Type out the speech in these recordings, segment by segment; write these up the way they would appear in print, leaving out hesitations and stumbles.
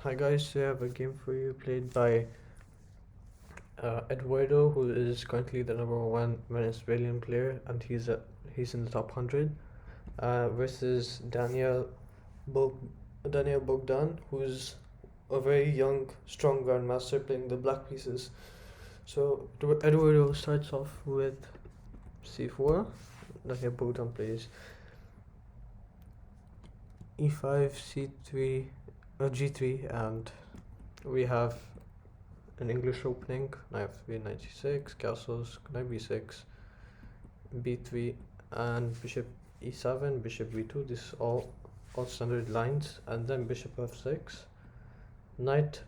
Hi guys, so I have a game for you played by Eduardo, who is currently the #1 Venezuelan player, and he's in the top 100. Versus Daniel Bogdan, who's a very young, strong grandmaster playing the black pieces. So Eduardo starts off with c4. Daniel Bogdan plays e5, c3, g3, and we have an English opening, knight f3, knight c6, castles, knight b6, b3, and bishop e7, bishop b2. This is all standard lines, and then bishop f6, knight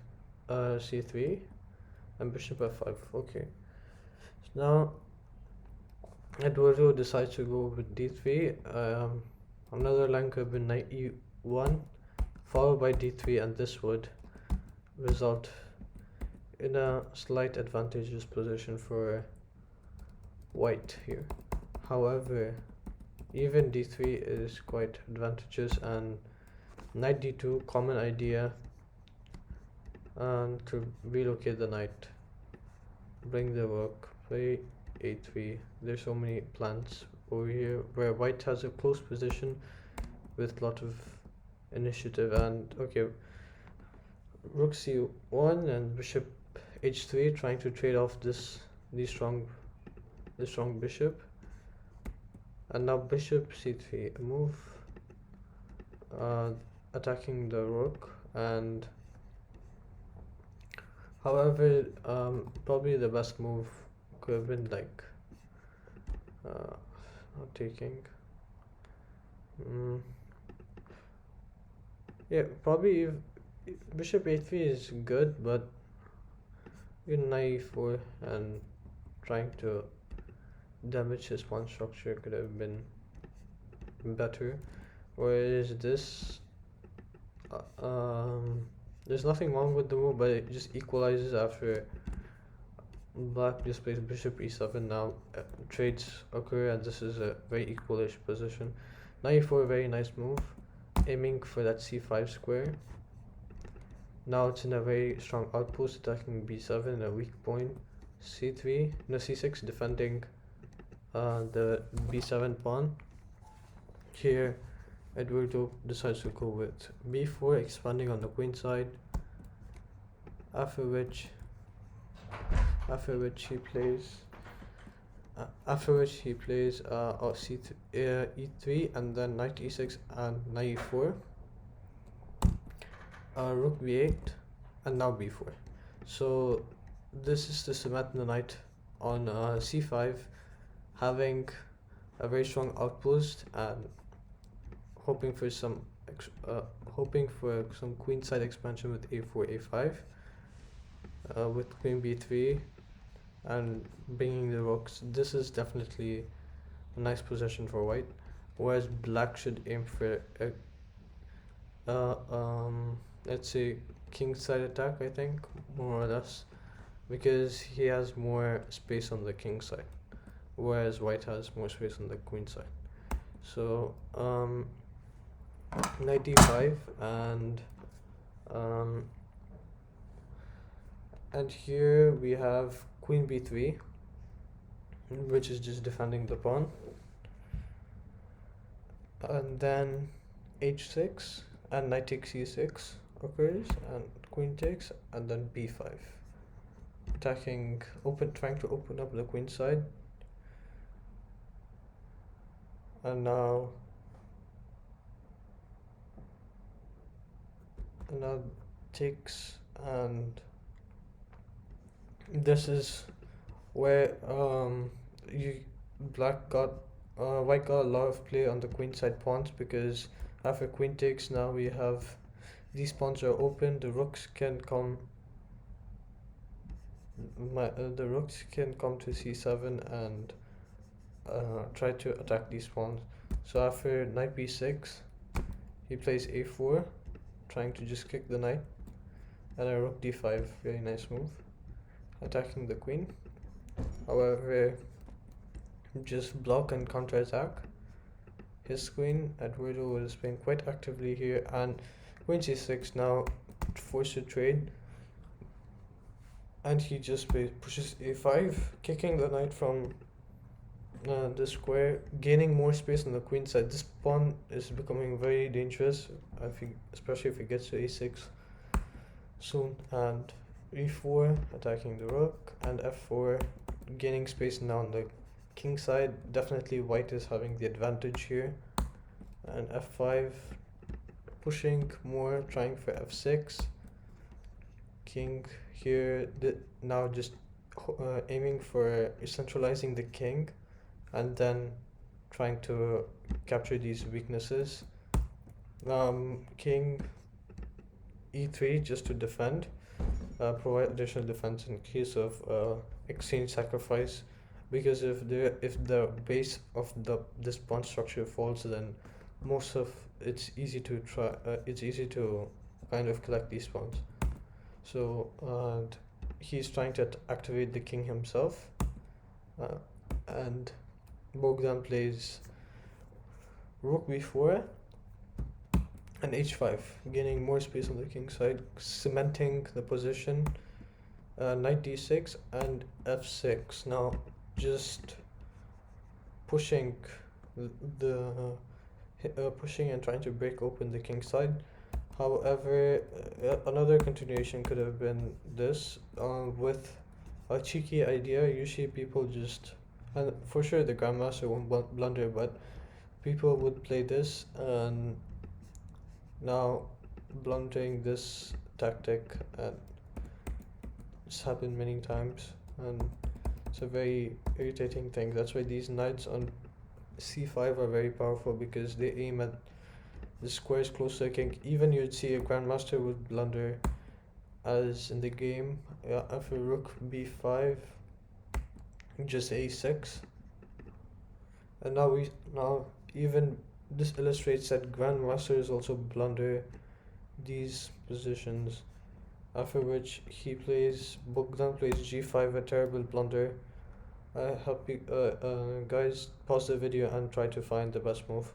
c3, and bishop f5. Okay, so now Eduardo decides to go with d3. Another line could have been knight e1, followed by d3, and this would result in a slight advantageous position for white here. However, even d3 is quite advantageous, and knight d2, common idea, and to relocate the knight, bring the rook, play a3. There's so many plans over here where white has a close position with a lot of initiative. And okay, rook c1 and bishop h3, trying to trade off this strong bishop. And now bishop c3, a move attacking the rook. And however, probably the best move could have been like not taking. Yeah, probably bishop a3 is good, but knight e4 and trying to damage his pawn structure could have been better. Whereas this, there's nothing wrong with the move, but it just equalizes after black displays bishop e7. Now trades occur, and this is a very equalish position. Knight e4, very nice move, aiming for that c5 square. Now it's in a very strong outpost, attacking b7, a weak point. c3, no, c6, defending the b7 pawn. Here Eduardo decides to go with b4, expanding on the queen side, after which he plays e3, and then knight e6 and knight e4, rook b8, and now b4. So this is to cement the knight on c5, having a very strong outpost and hoping for some queenside expansion with a4, a5, with queen b3 and bringing the rooks. This is definitely a nice position for white, whereas black should aim for let's say kingside attack, I think, more or less, because he has more space on the king side, whereas white has more space on the queen side. So knight d5, and here we have queen b3, which is just defending the pawn, and then h6 and knight takes e6 occurs, and queen takes, and then b5, trying to open up the queen side. And now takes, and this is where white got a lot of play on the queen side pawns, because after queen takes, now we have these pawns are open. The rooks can come to c7 and try to attack these pawns. So after knight b6, he plays a4, trying to just kick the knight, and a rook d5, very nice move, attacking the queen. However, just block and counter attack his queen. Eduardo is playing quite actively here, and queen c6. Now forced to trade, and he just pushes a5, kicking the knight from the square, gaining more space on the queen side. This pawn is becoming very dangerous, especially if he gets to a6 soon, and e4 attacking the rook, and f4 gaining space now on the king side. Definitely white is having the advantage here, and f5 pushing more, trying for f6, king here, now just aiming for centralizing the king and then trying to capture these weaknesses. King e3 just to defend, provide additional defense in case of exchange sacrifice, because if the base of this pawn structure falls, then most of it's easy to kind of collect these pawns. So and he's trying to activate the king himself, and Bogdan plays rook b4 and h5, gaining more space on the king side, cementing the position. Knight d6 and f6. Now just pushing pushing and trying to break open the king side. However, another continuation could have been this, with a cheeky idea. Usually people just, and for sure the grandmaster won't blunder, but people would play this, and now blundering this tactic, and it's happened many times, and it's a very irritating thing. That's why these knights on c5 are very powerful, because they aim at the squares close to the king. Even you'd see a grandmaster would blunder, as in the game, after rook b5, just a6, and now even this illustrates that grandmasters also blunder these positions. After which Bogdan plays g5, a terrible blunder. I hope you guys pause the video and try to find the best move.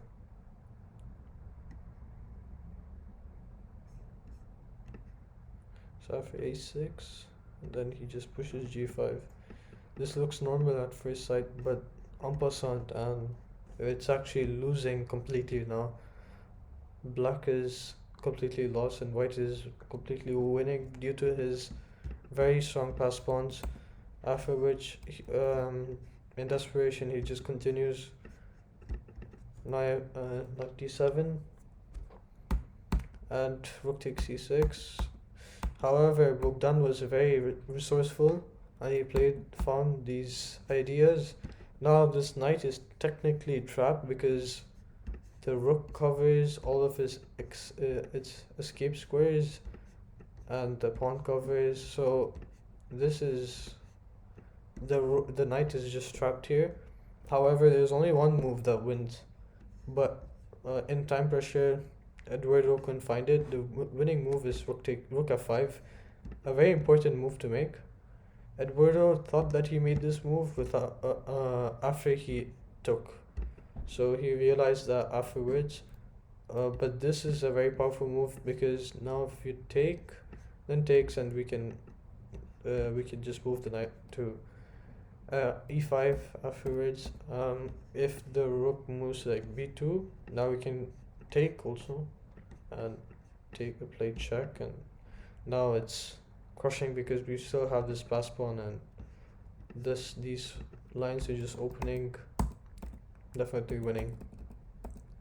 So after a6, and then he just pushes g5. This looks normal at first sight, but en passant, and it's actually losing completely now. Black is completely lost and white is completely winning due to his very strong pass pawns. After which, in desperation, he just continues knight d7 and rook takes c6. However, Bogdan was very resourceful, and he found these ideas. Now this knight is technically trapped, because the rook covers all of its escape squares, and the pawn covers. So this is the knight is just trapped here. However, there's only one move that wins, but in time pressure, Eduardo couldn't find it. The winning move is rook f5, a very important move to make. Eduardo thought that he made this move after he took, so he realized that afterwards. But this is a very powerful move, because now if you take, then takes, and we can just move the knight to e5 afterwards. If the rook moves like b2, now we can take also, and play check, and now it's crushing, because we still have this pass pawn, and these lines are just opening, definitely winning.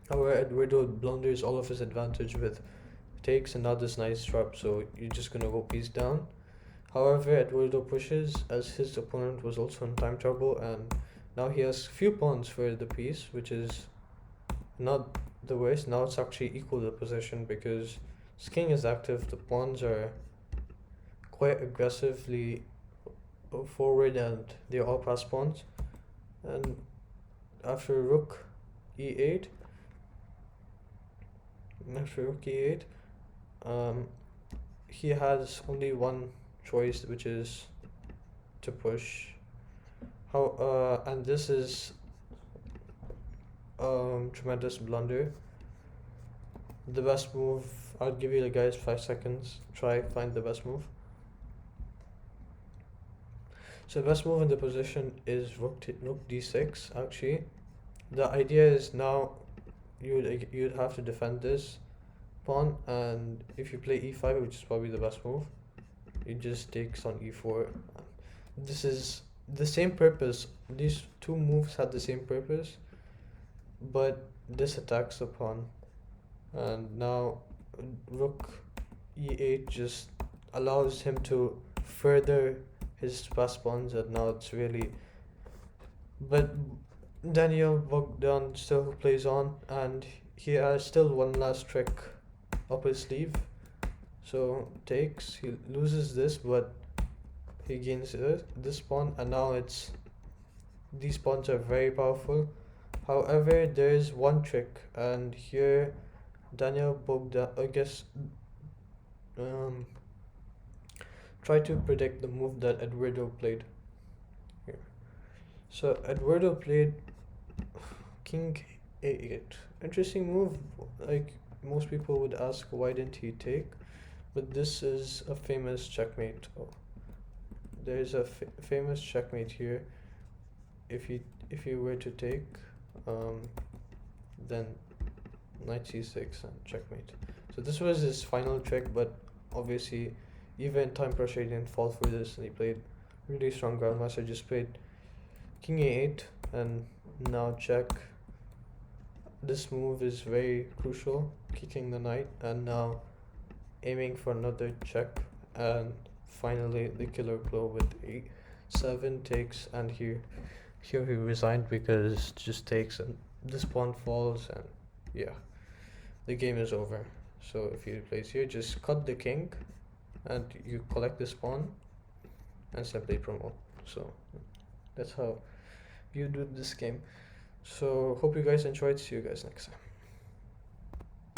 However, Eduardo blunders all of his advantage with takes, and now this knight is trapped, so you're just gonna go piece down. However, Eduardo pushes, as his opponent was also in time trouble, and now he has few pawns for the piece, which is not the worst. Now it's actually equal the position, because his king is active, the pawns are quite aggressively forward, and they're all pass pawns. And after rook e8, he has only one choice, which is to push. And this is tremendous blunder. the best move, I'll give you the guys 5 seconds, try find the best move. So the best move in the position is rook d6 actually. The idea is now you'd have to defend this pawn, and if you play e5, which is probably the best move, it just takes on e4. This is the same purpose. These two moves had the same purpose, but this attacks the pawn, and now rook e8 just allows him to further his fast pawns, and now it's really. But Daniel Bogdan still plays on, and he has still one last trick up his sleeve. So takes, he loses this, but he gains this pawn, and now it's these pawns are very powerful. However, there is one trick, and here Daniel Bogdan, I guess, try to predict the move that Eduardo played here. So Eduardo played king a8. Interesting move. Like most people would ask, why didn't he take? But this is a famous checkmate. Oh, there is a famous checkmate here. If he were to take, then knight c6 and checkmate. So this was his final trick, but obviously even time pressure he didn't fall for this, and he played really strong grandmaster. Just played king a8 and now check. This move is very crucial, kicking the knight, and now aiming for another check, and finally the killer blow with a7 takes, and here he resigned because it just takes and this pawn falls, and yeah, the game is over. So if he plays here, just cut the king and you collect this pawn and simply promote. So that's how you do this game. So hope you guys enjoyed. See you guys next time.